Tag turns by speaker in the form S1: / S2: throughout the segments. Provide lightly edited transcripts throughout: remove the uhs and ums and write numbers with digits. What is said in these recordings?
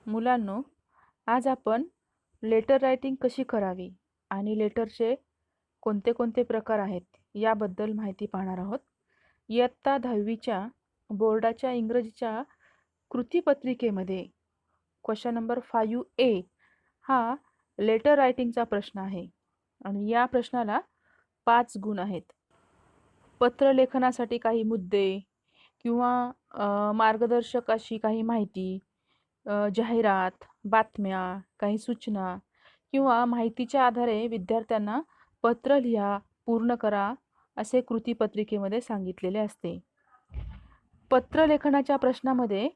S1: मुलांनो, आज आपण लेटर रायटिंग कशी करावी आणि लेटरचे कोणते कोणते प्रकार आहेत याबद्दल माहिती पाहणार आहोत. इयत्ता 10वीच्या बोर्डाच्या इंग्रजीच्या कृतीपत्रिकेमध्ये क्वेश्चन नंबर 5A हा लेटर रायटिंगचा प्रश्न आहे आणि या प्रश्नाला 5 गुण आहेत. पत्रलेखनासाठी काही मुद्दे किंवा मार्गदर्शक अशी काही माहिती, जाहिरात, बातम्या, काही सूचना किंवा माहितीच्या आधारे विद्यार्थ्यांना पत्र लिहा, पूर्ण करा असे कृतीपत्रिकेमध्ये सांगितलेले असते. पत्रलेखनाच्या प्रश्नामध्ये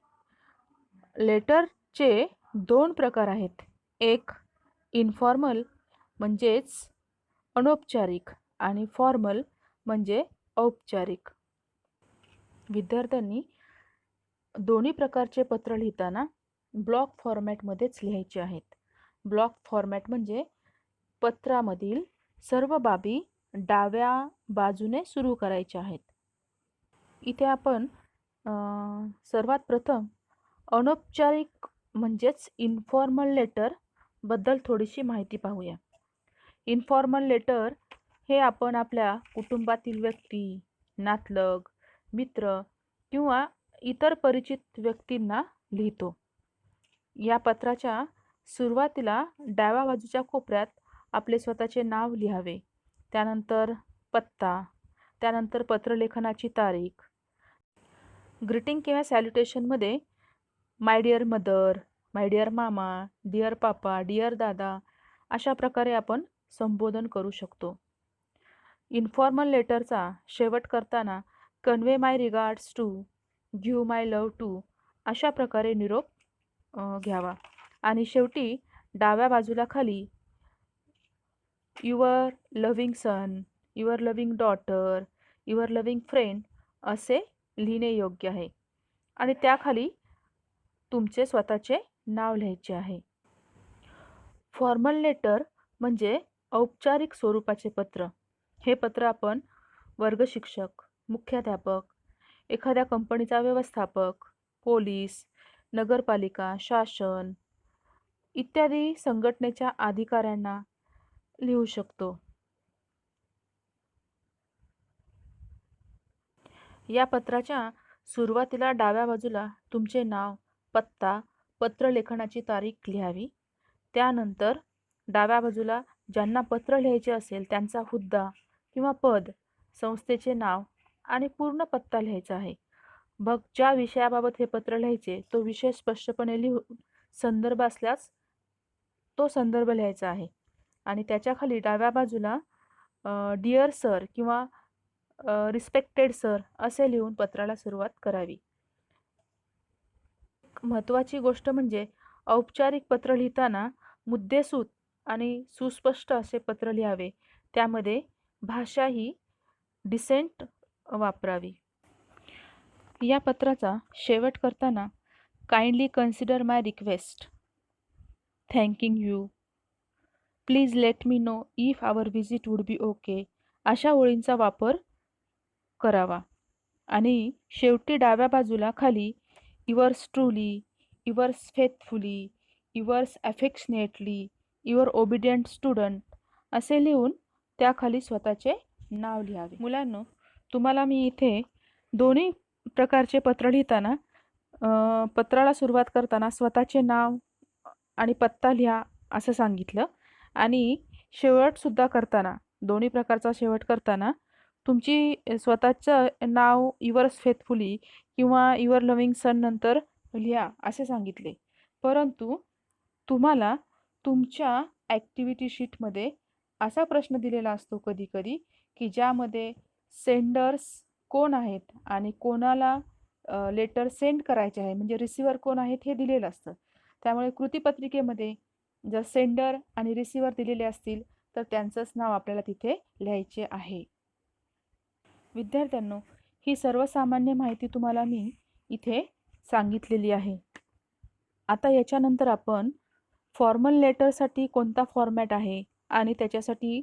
S1: लेटरचे 2 प्रकार आहेत. एक इन्फॉर्मल म्हणजेच अनौपचारिक आणि फॉर्मल म्हणजे औपचारिक. विद्यार्थ्यांनी दोन्ही प्रकारचे पत्र लिहिताना ब्लॉक फॉर्मॅटमध्येच लिहायचे आहेत. ब्लॉक फॉर्मॅट म्हणजे पत्रामधील सर्व बाबी डाव्या बाजूने सुरू करायच्या आहेत. इथे आपण सर्वात प्रथम अनौपचारिक म्हणजेच इन्फॉर्मल लेटर बद्दल थोडीशी माहिती पाहूया. इन्फॉर्मल लेटर हे आपण आपल्या कुटुंबातील व्यक्ती, नातलग, मित्र किंवा इतर परिचित व्यक्तींना लिहितो. या पत्राच्या सुरुवातीला डाव्या बाजूच्या कोपऱ्यात आपले स्वतःचे नाव लिहावे, त्यानंतर पत्ता, त्यानंतर पत्रलेखनाची तारीख. ग्रीटिंग किंवा सॅल्युटेशनमध्ये my dear mother, my dear mama, dear papa, dear dada अशा प्रकारे आपण संबोधन करू शकतो. इन्फॉर्मल लेटरचा शेवट करताना convey my regards to, give my love to अशा प्रकारे निरोप घ्यावा आणि शेवटी डाव्या बाजूला खाली your loving son, your loving daughter, your loving friend असे लिहिणे योग्य आहे आणि त्याखाली तुमचे स्वतःचे नाव लिहायचे आहे. फॉर्मल लेटर म्हणजे औपचारिक स्वरूपाचे पत्र. हे पत्र आपण वर्गशिक्षक, मुख्याध्यापक, एखाद्या कंपनीचा व्यवस्थापक, पोलीस, नगरपालिका, शासन इत्यादी संघटनेच्या अधिकाऱ्यांना लिहू शकतो. या पत्राच्या सुरुवातीला डाव्या बाजूला तुमचे नाव, पत्ता, पत्रलेखनाची तारीख लिहावी. त्यानंतर डाव्या बाजूला ज्यांना पत्र लिहायचे असेल त्यांचा हुद्दा किंवा पद, संस्थेचे नाव आणि पूर्ण पत्ता लिहायचा आहे. मग ज्या विषयाबाबत हे पत्र लिहायचे तो विषय स्पष्टपणे लिहून संदर्भ असल्यास तो संदर्भ लिहायचा आहे आणि त्याच्याखाली डाव्या बाजूला डिअर सर किंवा रिस्पेक्टेड सर असे लिहून पत्राला सुरुवात करावी. महत्त्वाची गोष्ट म्हणजे औपचारिक पत्र लिहिताना मुद्देसूद आणि सुस्पष्ट असे पत्र लिहावे. त्यामध्ये भाषा ही डिसेंट वापरावी. या पत्राचा शेवट करताना kindly consider my request, thanking you, please let me know if our visit would be okay अशा ओळींचा वापर करावा आणि शेवटी डाव्या बाजूला खाली yours truly, yours faithfully, yours affectionately, your obedient student असे लिहून त्याखाली स्वतःचे नाव लिहावे. मुलांनो, तुम्हाला मी इथे दोन्ही प्रकारचे पत्र लिहिताना पत्राला सुरुवात करताना स्वतःचे नाव आणि पत्ता लिहा असं सांगितलं आणि शेवटसुद्धा करताना दोन्ही प्रकारचा शेवट करताना तुमची स्वतःचं नाव युअर्स फेथफुली किंवा युअर लव्हिंग सन नंतर लिहा असे सांगितले. परंतु तुम्हाला तुमच्या ॲक्टिव्हिटी शीटमध्ये असा प्रश्न दिलेला असतो कधी कधी की ज्यामध्ये सेंडर्स कोण आहेत आणि कोणाला लेटर सेंड करायचे आहे म्हणजे रिसिव्हर कोण आहेत हे दिलेलं असतं. त्यामुळे कृतीपत्रिकेमध्ये जर सेंडर आणि रिसिव्हर दिलेले असतील तर त्यांचंच नाव आपल्याला तिथे लिहायचे आहे. विद्यार्थ्यांनो, ही सर्वसामान्य माहिती तुम्हाला मी इथे सांगितलेली आहे. आता याच्यानंतर आपण फॉर्मल लेटरसाठी कोणता फॉर्मॅट आहे आणि त्याच्यासाठी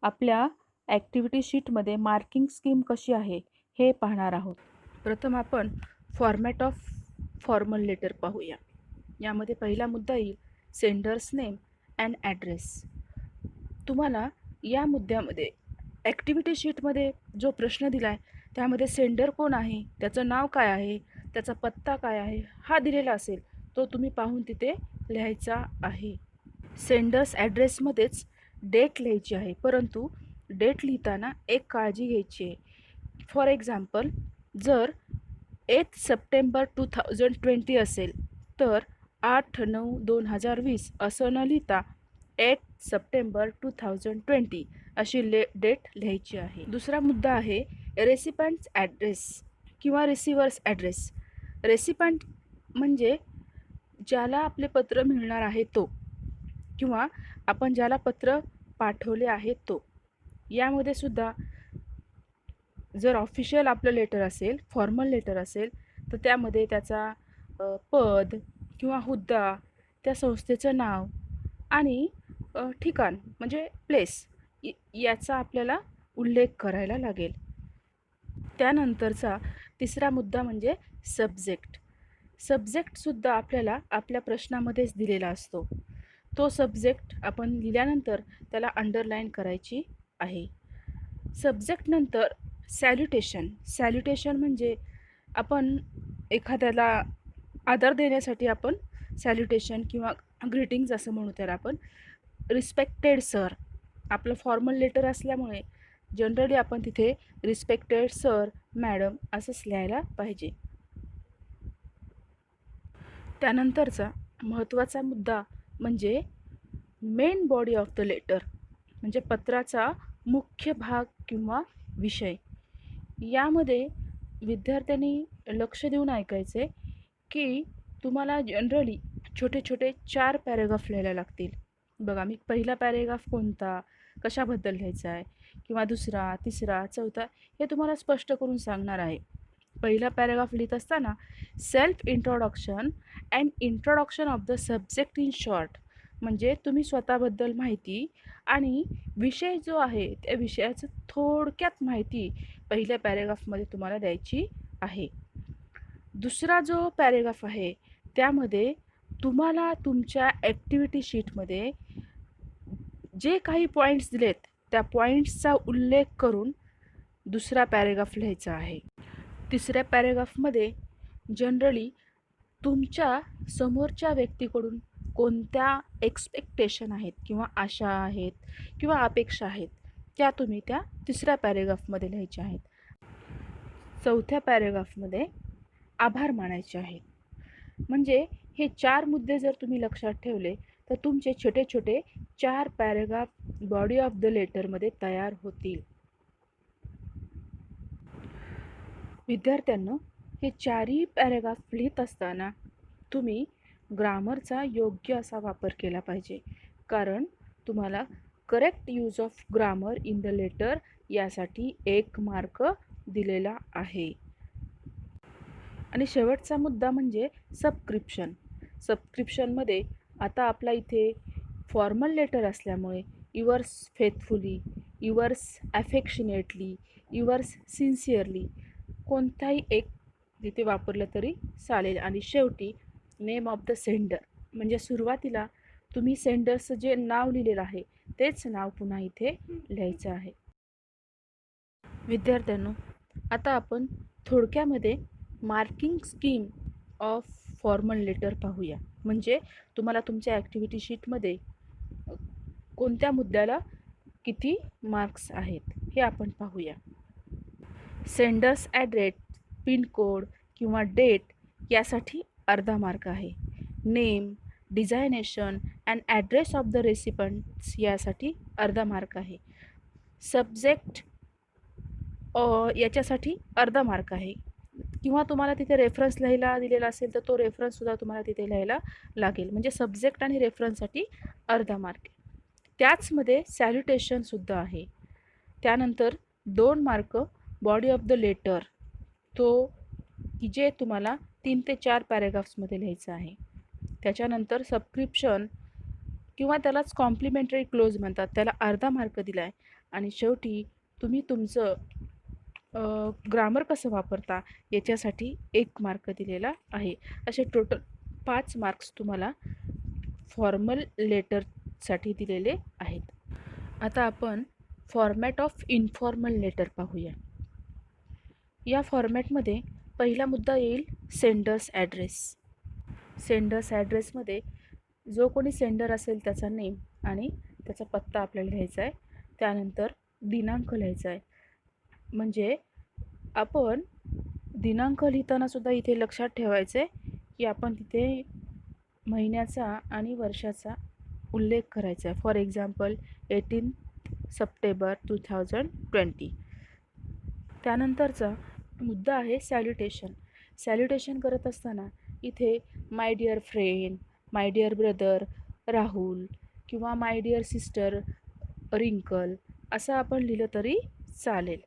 S1: आपल्या ॲक्टिव्हिटी शीटमध्ये मार्किंग स्कीम कशी आहे हे पाहणार आहोत. प्रथम आपण फॉर्मॅट ऑफ फॉर्मल लेटर पाहूया. यामध्ये पहिला मुद्दा येईल सेंडर्स नेम अँड ॲड्रेस. तुम्हाला या मुद्द्यामध्ये ॲक्टिव्हिटी शीटमध्ये जो प्रश्न दिला आहे त्यामध्ये सेंडर कोण आहे, त्याचं नाव काय आहे, त्याचा पत्ता काय आहे हा दिलेला असेल, तो तुम्ही पाहून तिथे लिहायचा आहे. सेंडर्स ॲड्रेसमध्येच डेट लिहायची आहे, परंतु डेट लिहिताना एक काळजी घ्यायची आहे. फॉर एक्झाम्पल, जर 8 सप्टेंबर 2020 असेल तर 8/9/2020 असं न लिहिता 8 सप्टेंबर 2020 अशी डेट लिहायची आहे. दुसरा मुद्दा आहे रेसिपंट्स ॲड्रेस किंवा रिसिव्हर्स ॲड्रेस. रेसिपंट म्हणजे ज्याला आपले पत्र मिळणार आहे तो, किंवा आपण ज्याला पत्र पाठवले आहे तो. यामध्ये सुद्धा जर ऑफिशियल आपलं लेटर असेल, फॉर्मल लेटर असेल, तर त्यामध्ये त्याचा पद किंवा हुद्दा, त्या संस्थेचं नाव आणि ठिकाण म्हणजे प्लेस याचा आपल्याला उल्लेख करायला लागेल. त्यानंतरचा तिसरा मुद्दा म्हणजे सब्जेक्ट. सब्जेक्टसुद्धा आपल्याला आपल्या प्रश्नामध्येच दिलेला असतो. तो सब्जेक्ट आपण लिहिल्यानंतर त्याला अंडरलाईन करायची आहे. सब्जेक्टनंतर सॅल्युटेशन. सॅल्युटेशन म्हणजे आपण एखाद्याला आदर देण्यासाठी आपण सॅल्युटेशन किंवा ग्रीटिंग्ज असं म्हणू त्याला आपण. रिस्पेक्टेड सर, आपलं फॉर्मल लेटर असल्यामुळे जनरली आपण तिथे रिस्पेक्टेड सर, मॅडम असंच लिहायला पाहिजे. त्यानंतरचा महत्त्वाचा मुद्दा म्हणजे main body of the letter, म्हणजे पत्राचा मुख्य भाग किंवा विषय. यामध्ये विद्यार्थ्यांनी लक्ष देऊन ऐकायचे की तुम्हाला जनरली छोटे छोटे 4 पॅरेग्राफ लिहायला लागतील. बघा, मी पहिला पॅरेग्राफ कोणता, कशाबद्दल लिहायचा आहे, किंवा दुसरा, तिसरा, चौथा हे तुम्हाला स्पष्ट करून सांगणार आहे. पहिला पॅरेग्राफ लिहित असताना self introduction and introduction of the subject in short, म्हणजे तुम्ही स्वतःबद्दल माहिती आणि विषय जो आहे त्या विषयाचं थोडक्यात माहिती पहिल्या पॅरेग्राफमध्ये तुम्हाला द्यायची आहे. दुसरा जो पॅरेग्राफ आहे त्यामध्ये तुम्हाला तुमच्या ॲक्टिव्हिटी शीटमध्ये जे काही पॉईंट्स दिलेत त्या पॉईंट्सचा उल्लेख करून दुसरा पॅरेग्राफ लिहायचा आहे. तिसऱ्या पॅरेग्राफमध्ये जनरली तुमच्या समोरच्या व्यक्तीकडून कोणत्या एक्सपेक्टेशन आहेत किंवा आशा आहेत किंवा अपेक्षा आहेत त्या तुम्ही त्या तिसऱ्या पॅरेग्राफमध्ये लिहायच्या आहेत. चौथ्या पॅरेग्राफमध्ये आभार मानायचे आहेत. म्हणजे हे 4 मुद्दे जर तुम्ही लक्षात ठेवले तर तुमचे छोटे छोटे 4 पॅरेग्राफ बॉडी ऑफ द लेटरमध्ये तयार होतील. विद्यार्थ्यांनो, हे 4ही पॅरेग्राफ लिहित असताना तुम्ही ग्रामरचा योग्य असा वापर केला पाहिजे, कारण तुम्हाला correct use of grammar in the letter यासाठी 1 मार्क दिलेला आहे. आणि शेवटचा मुद्दा म्हणजे सबस्क्रिप्शन. सबस्क्रिप्शनमध्ये आता आपला इथे फॉर्मल लेटर असल्यामुळे yours faithfully, yours affectionately, yours sincerely कोणताही एक तिथे वापरलं तरी चालेल. आणि शेवटी नेम ऑफ द सेंडर, म्हणजे सुरुवातीला तुम्ही सेंडरचं जे नाव लिहिलेलं आहे तेच नाव पुन्हा इथे लिहायचं आहे. विद्यार्थ्यांनो, आता आपण थोडक्यामध्ये marking scheme of formal letter पाहूया. म्हणजे तुम्हाला तुमच्या ॲक्टिव्हिटी शीटमध्ये कोणत्या मुद्द्याला किती मार्क्स आहेत हे आपण पाहूया. सेंडर्स ॲड्रेस, पिनकोड किंवा डेट यासाठी अर्धा मार्क आहे. Name, designation and address of the recipients यासाठी अर्धा मार्क आहे. सब्जेक्ट याच्यासाठी अर्धा मार्क आहे. किंवा तुम्हाला तिथे रेफरन्स लिहायला दिलेला असेल तर तो रेफरन्ससुद्धा तुम्हाला तिथे लिहायला लागेल. म्हणजे सब्जेक्ट आणि रेफरन्ससाठी अर्धा मार्क. त्याचमध्ये सॅल्युटेशनसुद्धा आहे. त्यानंतर 2 mark body of the letter, तो की जे तुम्हाला 3 ते 4 पॅरेग्राफ्समध्ये लिहायचं आहे. त्याच्यानंतर सबस्क्रिप्शन किंवा त्यालाच कॉम्प्लिमेंटरी क्लोज म्हणतात, त्याला अर्धा मार्क दिला आहे. आणि शेवटी तुम्ही तुमचं ग्रामर कसं वापरता याच्यासाठी 1 मार्क दिलेला आहे. असे टोटल 5 मार्क्स तुम्हाला फॉर्मल लेटरसाठी दिलेले आहेत. आता आपण फॉर्मॅट ऑफ इन्फॉर्मल लेटर पाहूया. या फॉर्मॅटमध्ये पहिला मुद्दा येईल सेंडर्स ॲड्रेस. सेंडर्स ॲड्रेसमध्ये जो कोणी सेंडर असेल त्याचा नेम आणि त्याचा पत्ता आपल्याला लिहायचा आहे. त्यानंतर दिनांक लिहायचा आहे. म्हणजे आपण दिनांक लिहिताना सुद्धा इथे लक्षात ठेवायचं आहे की आपण तिथे महिन्याचा आणि वर्षाचा उल्लेख करायचा आहे. For example 18 September 2020. त्यानंतरचा मुद्दा आहे सॅल्युटेशन. सॅल्युटेशन करत असताना इथे my dear friend, my dear brother Rahul किंवा माय डिअर सिस्टर रिंकल असं आपण लिहिलं तरी चालेल.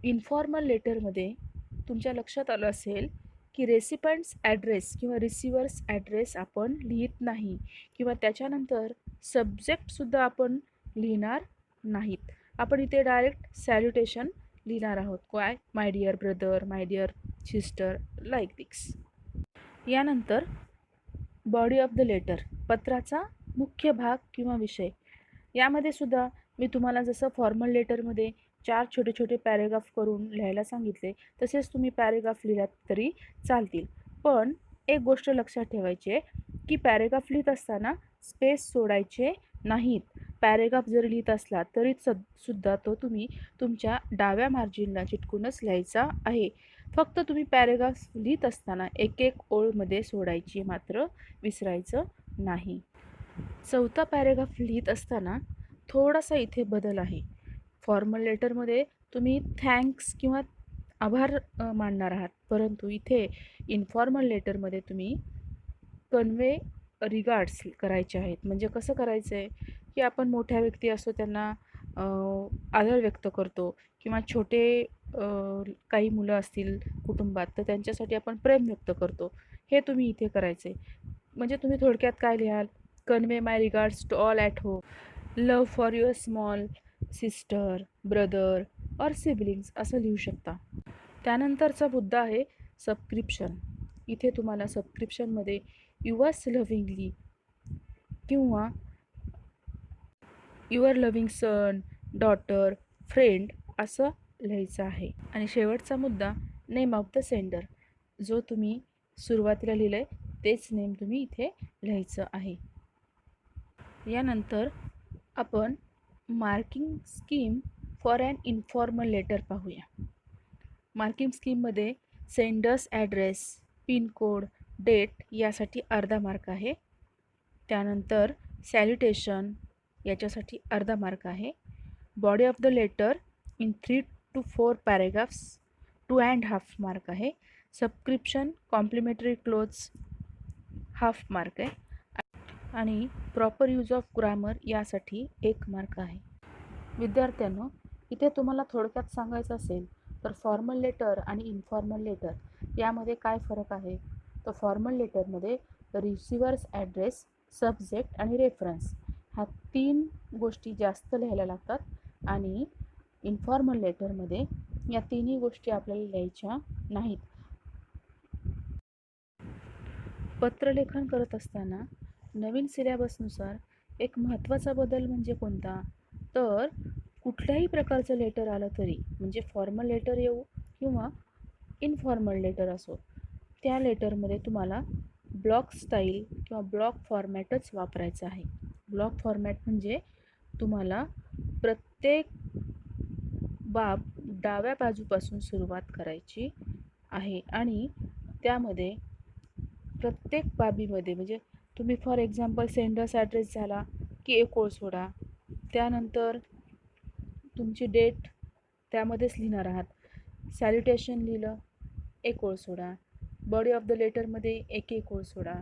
S1: इन्फॉर्मल लेटरमध्ये तुमच्या लक्षात आलं असेल की रेसिपंट्स ॲड्रेस किंवा रिसिवर्स ॲड्रेस आपण लिहित नाही किंवा त्याच्यानंतर सब्जेक्टसुद्धा आपण लिहिणार नाहीत. आपण इथे डायरेक्ट सॅल्युटेशन लिहिणार आहोत. काय? My dear brother, my dear sister, like this. यानंतर बॉडी ऑफ द लेटर, पत्राचा मुख्य भाग किंवा विषय. यामध्ये सुद्धा मी तुम्हाला जसं फॉर्मल लेटरमध्ये 4 छोटे छोटे पॅरेग्राफ करून लिहायला सांगितले तसेच तुम्ही पॅरेग्राफ लिहिलात तरी चालतील. पण एक गोष्ट लक्षात ठेवायची आहे की पॅरेग्राफ लिहित असताना स्पेस सोडायचे नाहीत. पॅरेग्राफ जर लिहित असला तरी सुद्धा तो तुम्ही तुमच्या डाव्या मार्जिनला चिटकूनच लिहायचा आहे. फक्त तुम्ही पॅरेग्राफ लिहित असताना एक एक ओळमध्ये सोडायची मात्र विसरायचं नाही. चौथा पॅरेग्राफ लिहित असताना थोडासा इथे बदल आहे. फॉर्मल लेटरमध्ये तुम्ही थँक्स किंवा आभार मानणार आहात, परंतु इथे इन्फॉर्मल लेटरमध्ये तुम्ही कन्वे रिगार्ड्स करायचे आहेत. म्हणजे कसं करायचं आहे की आपण मोठ्या व्यक्ती असतो त्यांना आदर व्यक्त करतो किंवा छोटे काही मुलं असतील कुटुंबात तर त्यांच्यासाठी आपण प्रेम व्यक्त करतो. हे तुम्ही इथे करायचं आहे. म्हणजे तुम्ही थोडक्यात काय लिहाल? Convey my regards to all at home, love for your small sister, brother or siblings असं लिहू शकता. त्यानंतरचा मुद्दा आहे सबस्क्रिप्शन. इथे तुम्हाला सबस्क्रिप्शनमध्ये युअर्स लव्हिंगली किंवा your loving son, daughter, friend असं लिहायचं आहे. आणि शेवटचा मुद्दा नेम ऑफ द सेंडर. जो तुम्ही सुरुवातीला लिहिलं आहे तेच नेम तुम्ही इथे लिहायचं आहे. यानंतर आपण marking scheme for an informal letter पाहूया. मार्किंग स्कीममध्ये सेंडर्स ॲड्रेस, पिनकोड, डेट यासाठी अर्धा मार्क आहे. त्यानंतर सॅल्युटेशन याच्यासाठी अर्धा मार्क आहे. Body of the letter in 3 to 4 paragraphs 2.5 mark आहे. Subscription complimentary clothes half mark आहे. आणि प्रॉपर यूज ऑफ ग्रामर यासाठी 1 मार्क आहे. विद्यार्थ्यांनो, इथे तुम्हाला थोडक्यात सांगायचं असेल तर फॉर्मल लेटर आणि इन्फॉर्मल लेटर यामध्ये काय फरक आहे? तर फॉर्मल लेटरमध्ये रिसिवर्स ॲड्रेस, सब्जेक्ट आणि रेफरन्स ह्या 3 गोष्टी जास्त लिहायला लागतात आणि इन्फॉर्मल लेटरमध्ये या 3ही गोष्टी आपल्याला लिहायच्या नाहीत. पत्रलेखन करत असताना नवीन सिलेबसनुसार एक महत्त्वाचा बदल म्हणजे कोणता? तर कुठल्याही प्रकारचं लेटर आलं तरी म्हणजे फॉर्मल लेटर येऊ किंवा इन्फॉर्मल लेटर असो त्या लेटरमध्ये तुम्हाला ब्लॉक स्टाईल किंवा ब्लॉक फॉर्मॅटच वापरायचं आहे. ब्लॉक फॉर्मॅट म्हणजे तुम्हाला प्रत्येक बाब डाव्या बाजूपासून सुरुवात करायची आहे आणि त्यामध्ये प्रत्येक बाबीमध्ये म्हणजे तुम्ही फॉर एक्झाम्पल सेंडर्स ॲड्रेस झाला की एक ओळ सोडा. त्यानंतर तुमची डेट त्यामध्येच लिहिणार आहात. सॅल्युटेशन लिहिलं, एक ओळ सोडा. बॉडी ऑफ द लेटरमध्ये एक ओळ सोडा.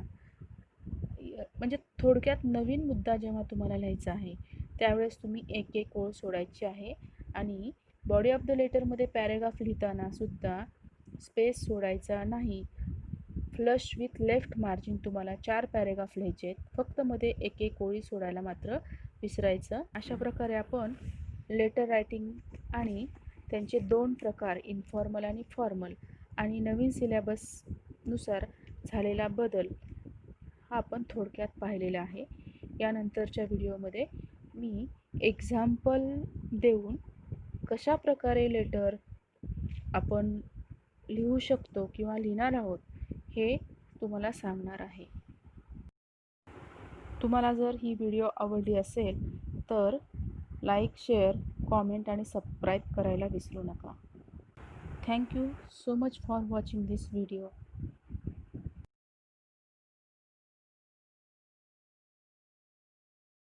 S1: म्हणजे थोडक्यात नवीन मुद्दा जेव्हा तुम्हाला लिहायचा आहे त्यावेळेस तुम्ही एक ओळ सोडायची आहे. आणि बॉडी ऑफ द लेटरमध्ये पॅरेग्राफ लिहिताना सुद्धा स्पेस सोडायचा नाही. फ्लश विथ लेफ्ट मार्जिन तुम्हाला 4 पॅरेग्राफ लिहायचे आहेत. फक्त मध्ये एक ओळी सोडायला मात्र विसरायचं. अशा प्रकारे आपण लेटर रायटिंग आणि त्यांचे 2 प्रकार इन्फॉर्मल आणि फॉर्मल आणि नवीन सिलेबसनुसार झालेला बदल हा आपण थोडक्यात पाहिलेला आहे. यानंतरच्या व्हिडिओमध्ये मी एक्झाम्पल देऊन कशा प्रकारे लेटर आपण लिहू शकतो किंवा लिहिणार आहोत हे तुम्हाला सांगणार आहे. तुम्हाला जर ही व्हिडिओ आवडली असेल तर लाईक, शेअर, कॉमेंट आणि सबस्क्राईब करायला विसरू नका. Thank you so much for watching this video.